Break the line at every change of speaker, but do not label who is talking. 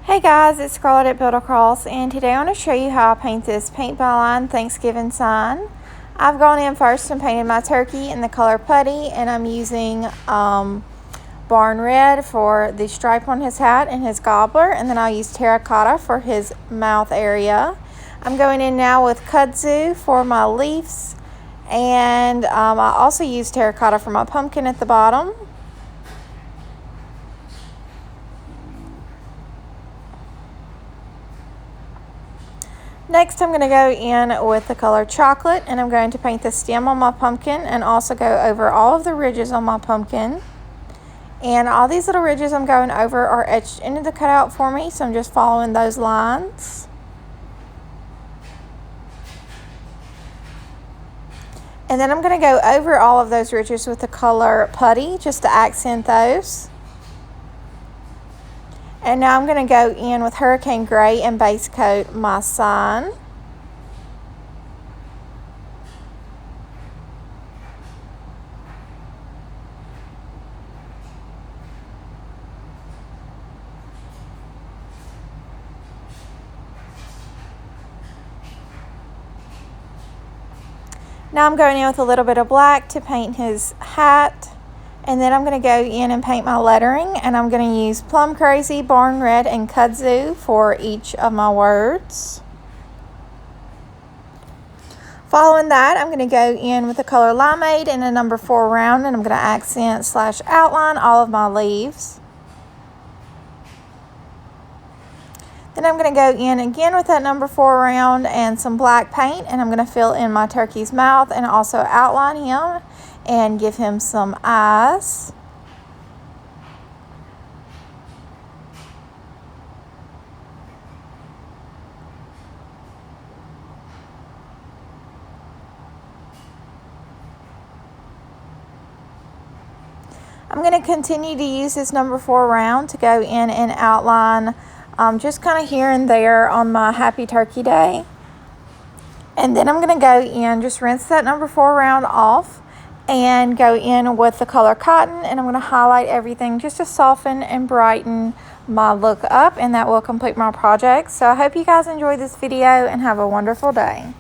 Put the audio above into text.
Hey guys, it's Scarlett at Build Across, and today I want to show you how I paint this Paint by Line Thanksgiving sign. I've gone in first and painted my turkey in the color putty, and I'm using Barn Red for the stripe on his hat and his gobbler, and then I'll use terracotta for his mouth area. I'm going in now with kudzu for my leaves, and I also use terracotta for my pumpkin at the bottom. Next, I'm going to go in with the color chocolate, and I'm going to paint the stem on my pumpkin and also go over all of the ridges on my pumpkin. And all these little ridges I'm going over are etched into the cutout for me, so I'm just following those lines. And then I'm going to go over all of those ridges with the color putty just to accent those. And now I'm going to go in with Hurricane Gray and base coat my sign. Now I'm going in with a little bit of black to paint his hat. And then I'm going to go in and paint my lettering, and I'm going to use Plum Crazy, Barn Red, and Kudzu for each of my words. Following that, I'm going to go in with the color Limeade and a number 4 round, and I'm going to accent / outline all of my leaves. Then I'm going to go in again with that number 4 round and some black paint, and I'm going to fill in my turkey's mouth and also outline him and give him some eyes. I'm going to continue to use this number 4 round to go in and outline just kind of here and there on my Happy Turkey Day. And then I'm going to go in, just rinse that number 4 round off and go in with the color Cotton, and I'm going to highlight everything just to soften and brighten my look up, and that will complete my project. So I hope you guys enjoyed this video and have a wonderful day.